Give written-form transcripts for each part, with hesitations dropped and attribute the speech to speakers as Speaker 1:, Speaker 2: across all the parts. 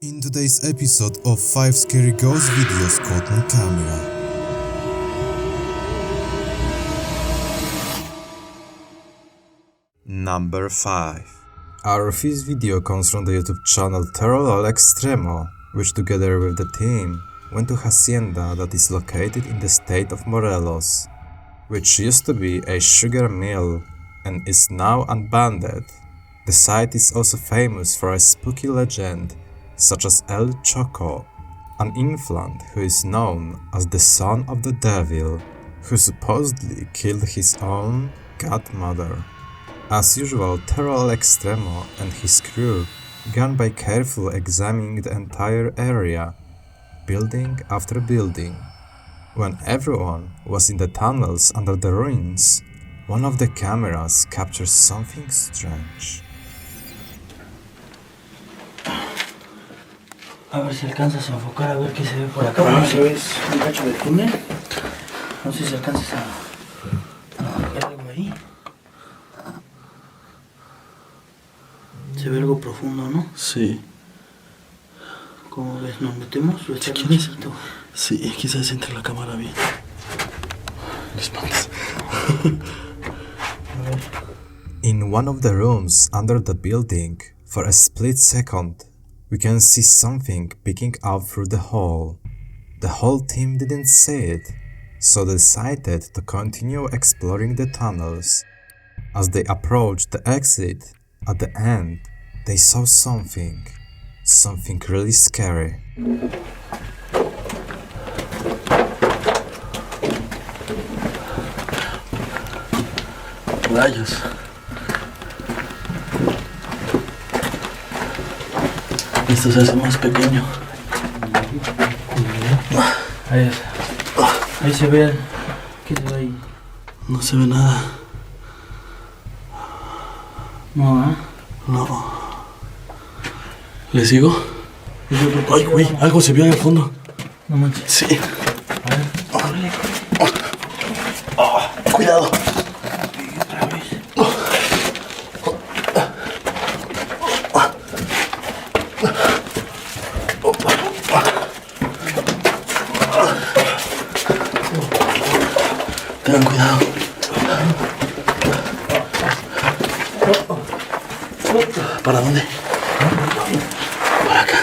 Speaker 1: In today's episode of 5 Scary Ghost Videos caught on camera. Number 5. Our first video comes from the YouTube channel TerrorAlExtremo, which together with the team went to hacienda that is located in the state of Morelos, which used to be a sugar mill and is now abandoned. The site is also famous for a spooky legend such as El Choco, an infant who is known as the son of the devil, who supposedly killed his own godmother. As usual, TerrorAlExtremo and his crew began by carefully examining the entire area, building after building. When everyone was in the tunnels under the ruins, one of the cameras captured something strange.
Speaker 2: A ver si alcanzas a enfocar a ver qué se ve por acá. ¿No se ve un cacho de túnel? No sé si alcanzas a ver algo ahí. Se ve algo profundo, ¿no?
Speaker 3: Sí.
Speaker 2: ¿Cómo ves? ¿Nos metemos o está
Speaker 3: ¿Qué quieres?
Speaker 2: chiquito?
Speaker 3: Sí, quizás entre la cámara bien. No espantes.
Speaker 2: A ver.
Speaker 1: In one of the rooms under the building, for a split second, we can see something peeking out through the hole. The whole team didn't see it, so they decided to continue exploring the tunnels. As they approached the exit, at the end, they saw something really scary.
Speaker 3: Rayos. Esto se hace más pequeño.
Speaker 2: Ahí se ve. ¿Qué se ve ahí?
Speaker 3: No se ve nada.
Speaker 2: No, ¿eh?
Speaker 3: No. ¿Le sigo? Ay, güey, algo se vio en el fondo.
Speaker 2: No manches.
Speaker 3: Sí.
Speaker 2: A ver, órale.
Speaker 3: Cuidado.
Speaker 2: Y otra vez.
Speaker 3: Tengan cuidado. ¿Para dónde? Para acá.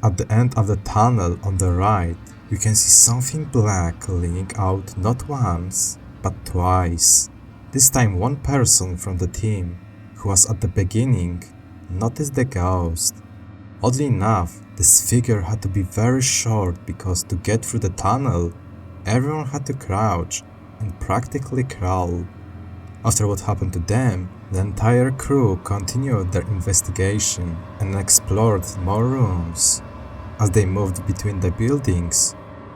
Speaker 1: At the end of the tunnel on the right, you can see something black leaning out not once, but twice. This time one person from the team, who was at the beginning, noticed the ghost. Oddly enough, this figure had to be very short because to get through the tunnel, everyone had to crouch and practically crawl. After what happened to them, the entire crew continued their investigation and explored more rooms. As they moved between the buildings,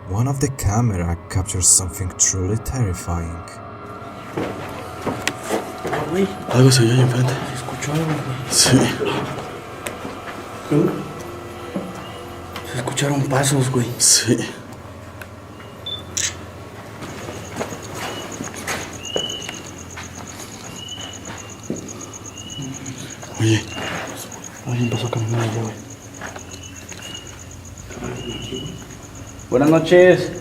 Speaker 1: one of the camera captured something truly terrifying.
Speaker 2: Güey,
Speaker 3: Algo se vio ahí enfrente.
Speaker 2: se escuchó algo, güey.
Speaker 3: Sí.
Speaker 2: Se escucharon pasos, güey.
Speaker 3: Sí. Oye, alguien pasó caminando allá, güey.
Speaker 4: Buenas noches.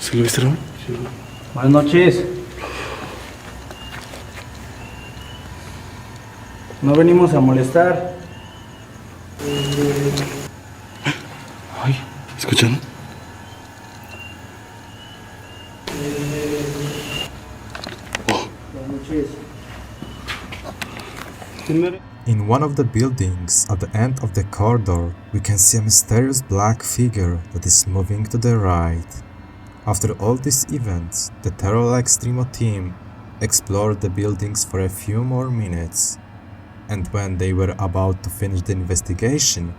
Speaker 3: ¿Sí lo viste, Ramón?
Speaker 4: Buenas noches. No venimos a molestar.
Speaker 3: Ay, ¿escucharon?
Speaker 4: Buenas noches.
Speaker 1: In one of the buildings at the end of the corridor, we can see a mysterious black figure that is moving to the right. After all these events, the TerrorAlExtremo team explored the buildings for a few more minutes, and when they were about to finish the investigation,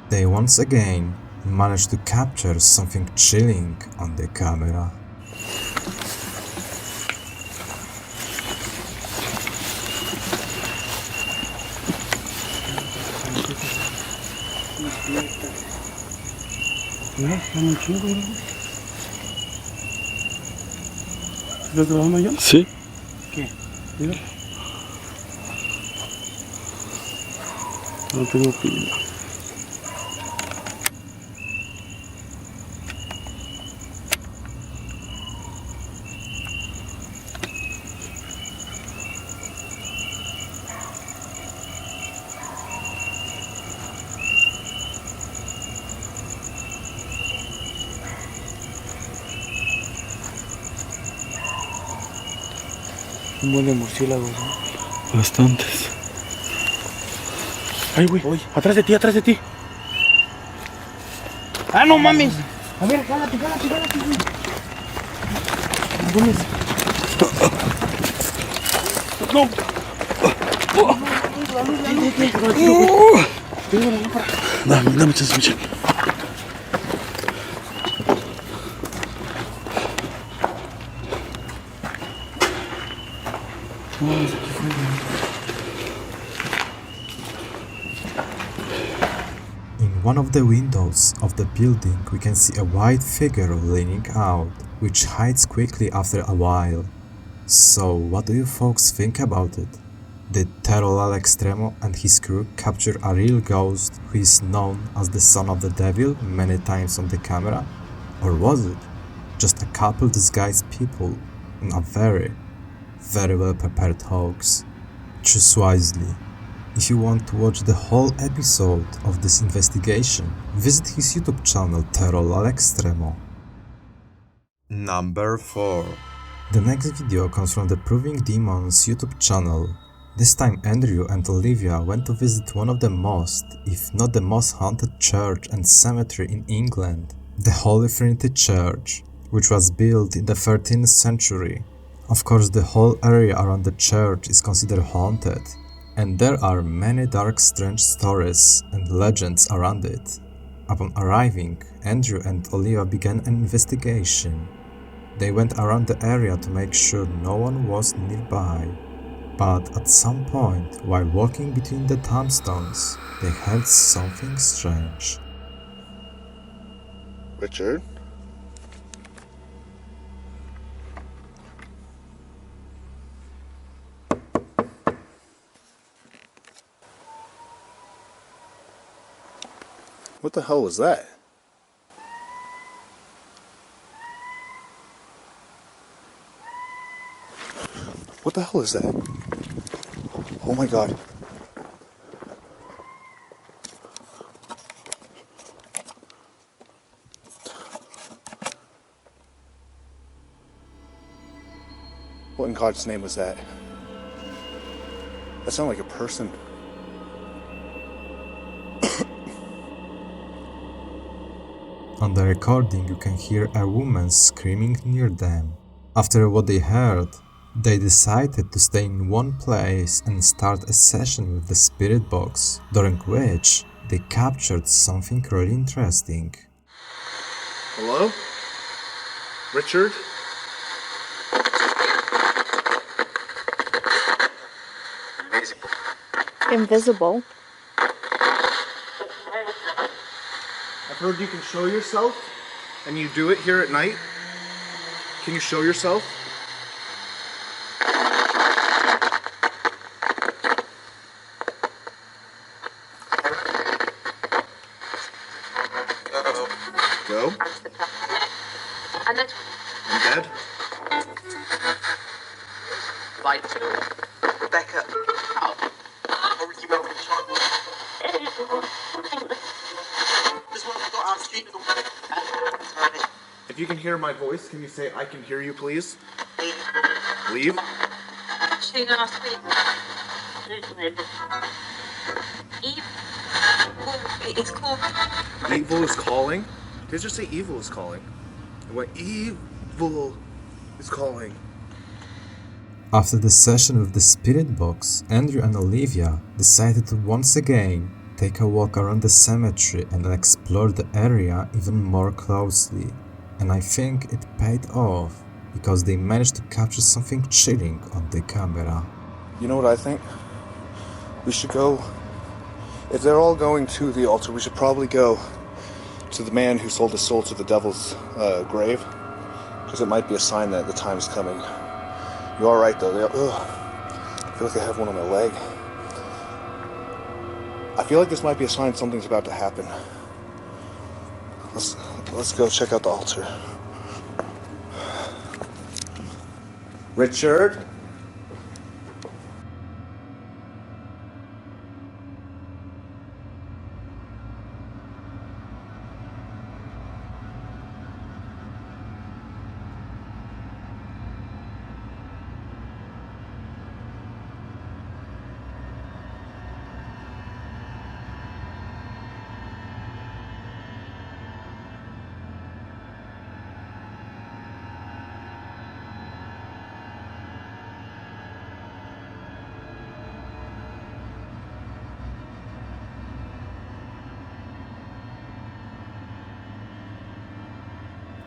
Speaker 1: they once again managed to capture something chilling on the camera.
Speaker 2: Están un chingo, güey.
Speaker 3: ¿Estás grabando yo? Sí.
Speaker 2: ¿Qué?
Speaker 3: Mira. No tengo pila.
Speaker 2: Un buen de murciélagos, ¿no?
Speaker 3: Bastantes. Ay, güey.
Speaker 2: Uy, atrás de ti, atrás de ti. ¡Ah, no mames! A ver, jálate, jálate, jálate, güey. ¿Dónde es?
Speaker 3: No. Dame chance, Michelle.
Speaker 1: In one of the windows of the building we can see a white figure leaning out, which hides quickly after a while. So what do you folks think about it? Did TerrorAlExtremo and his crew capture a real ghost who is known as the son of the devil many times on the camera? Or was it just a couple disguised people in a very well prepared hoax? Choose wisely. If you want to watch the whole episode of this investigation, visit his YouTube channel TerrorAlExtremo. Number 4. The next video comes from the Proving Demons YouTube channel. This time Andrew and Olivia went to visit one of the most, if not the most haunted church and cemetery in England, the Holy Trinity Church, which was built in the 13th century. Of course, the whole area around the church is considered haunted, and there are many dark, strange stories and legends around it. Upon arriving, Andrew and Olivia began an investigation. They went around the area to make sure no one was nearby. But at some point, while walking between the tombstones, they heard something strange.
Speaker 5: Richard? What the hell was that? What the hell is that? Oh my god. What in God's name was that? That sounded like a person.
Speaker 1: On the recording, you can hear a woman screaming near them. After what they heard, they decided to stay in one place and start a session with the spirit box, during which they captured something really interesting.
Speaker 5: Hello? Richard?
Speaker 6: Invisible.
Speaker 5: I've heard you can show yourself, and you do it here at night. Can you show yourself? Go. I'm dead.
Speaker 7: Rebecca.
Speaker 5: If you can hear my voice, can you say, I can hear you, please? Leave.
Speaker 7: It's called.
Speaker 5: Evil is calling? Did you just say evil is calling? It went, evil is calling.
Speaker 1: After the session with the spirit box, Andrew and Olivia decided to once again take a walk around the cemetery and explore the area even more closely. And I think it paid off, because they managed to capture something chilling on the camera.
Speaker 5: You know what I think? We should go. If they're all going to the altar, we should probably go to the man who sold his soul to the devil's grave. because it might be a sign that the time is coming. You are right, though. I feel like I have one on my leg. I feel like this might be a sign something's about to happen. Let's go check out the altar. Richard?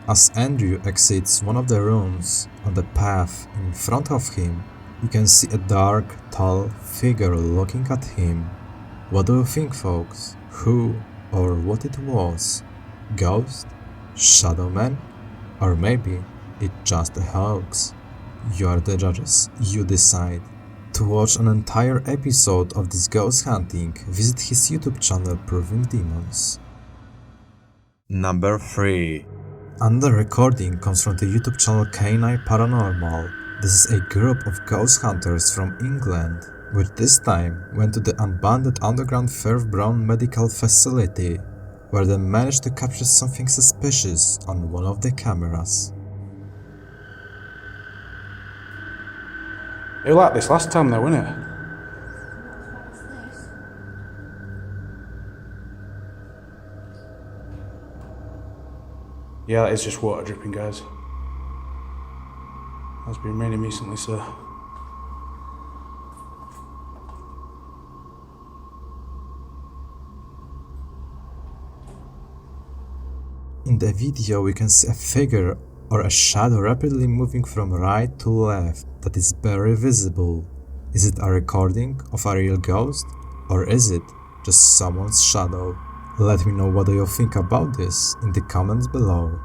Speaker 1: As Andrew exits one of the rooms, on the path in front of him, you can see a dark, tall figure looking at him. What do you think, folks? Who or what it was? Ghost? Shadow Man? Or maybe it's just a hoax? You are the judges, you decide. To watch an entire episode of this ghost hunting, visit his YouTube channel Proving Demons. Number 3. Another recording comes from the YouTube channel K9 Paranormal. This is a group of ghost hunters from England, which this time went to the abandoned underground Firth Brown medical facility, where they managed to capture something suspicious on one of the cameras.
Speaker 4: It was like this last time though, wasn't it? Yeah, that is just water dripping, guys. That's been raining recently, so...
Speaker 1: In the video we can see a figure or a shadow rapidly moving from right to left that is very visible. Is it a recording of a real ghost, or is it just someone's shadow? Let me know what do you think about this in the comments below.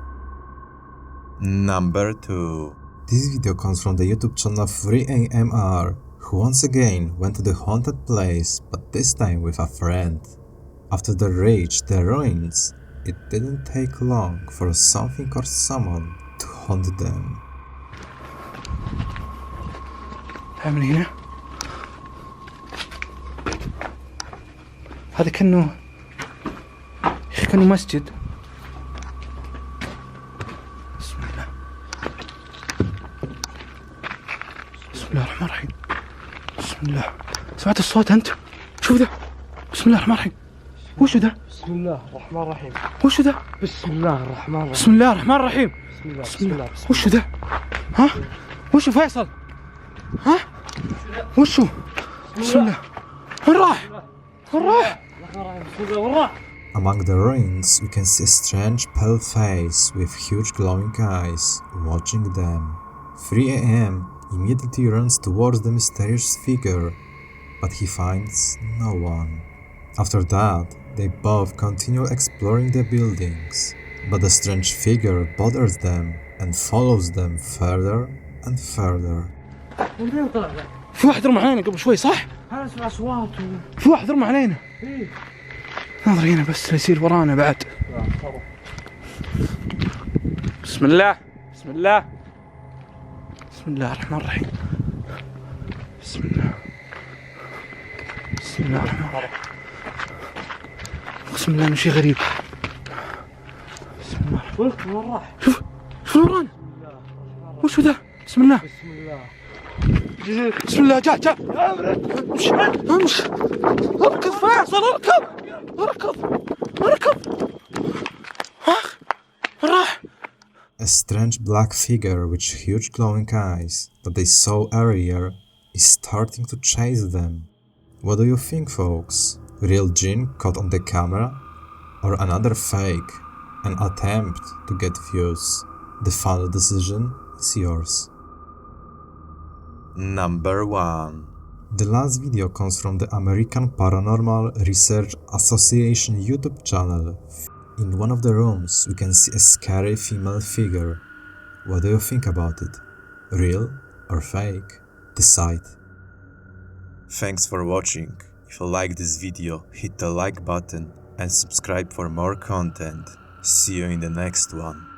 Speaker 1: Number 2. This video comes from the YouTube channel 3AMR, who once again went to the haunted place, but this time with a friend. After they reached the ruins, it didn't take long for something or someone to haunt them.
Speaker 2: من هنا هذا كأنه كأنه مسجد. بسم الله بسم الله الرحمن الرحيم. بسم الله. سمعت الصوت أنت؟ شوف ذا. بسم الله الرحمن الرحيم. وشو ذا؟
Speaker 6: بسم الله الرحمن الرحيم.
Speaker 2: وشو ذا؟
Speaker 6: بسم الله الرحمن الرحيم.
Speaker 2: بسم الله الرحمن الرحيم.
Speaker 6: بسم الله
Speaker 2: بسم الله. وشو ذا؟ ها؟ وشو فيصل؟ ها؟ وشو؟ بسم الله. وين راح؟ وين راح؟
Speaker 6: بسم الله وين راح؟
Speaker 1: Among the ruins, we can see a strange pale face with huge glowing eyes watching them. 3 AM immediately runs towards the mysterious figure, but he finds no one. After that, they both continue exploring the buildings, but the strange figure bothers them and follows them further and further.
Speaker 2: في واحد رمى علينا قبل شوي صح؟
Speaker 6: انا اسمع اصوات
Speaker 2: في واحد رمى علينا.
Speaker 6: ايه
Speaker 2: ناظر هنا بس يصير ورانا بعد. بسم الله بسم الله بسم الله الرحمن الرحيم. بسم الله بسم الله الرحمن الرحيم. بسم الله انه شيء غريب. بسم الله.
Speaker 6: وين راح؟
Speaker 2: شوف شوف ورانا. وشو ذا؟ بسم الله
Speaker 6: بسم الله
Speaker 2: بسم الله. جاء امشي امشي. اركض فيصل اركض اركض اركض. وين راح؟
Speaker 1: A strange black figure with huge glowing eyes that they saw earlier is starting to chase them. What do you think, folks? Real Jinn caught on the camera? Or another fake? An attempt to get views? The final decision is yours. Number 1. The last video comes from the American Paranormal Research Association YouTube channel. In one of the rooms, we can see a scary female figure. What do you think about it? Real or fake? Decide. Thanks for watching. If you like this video, hit the like button and subscribe for more content. See you in the next one.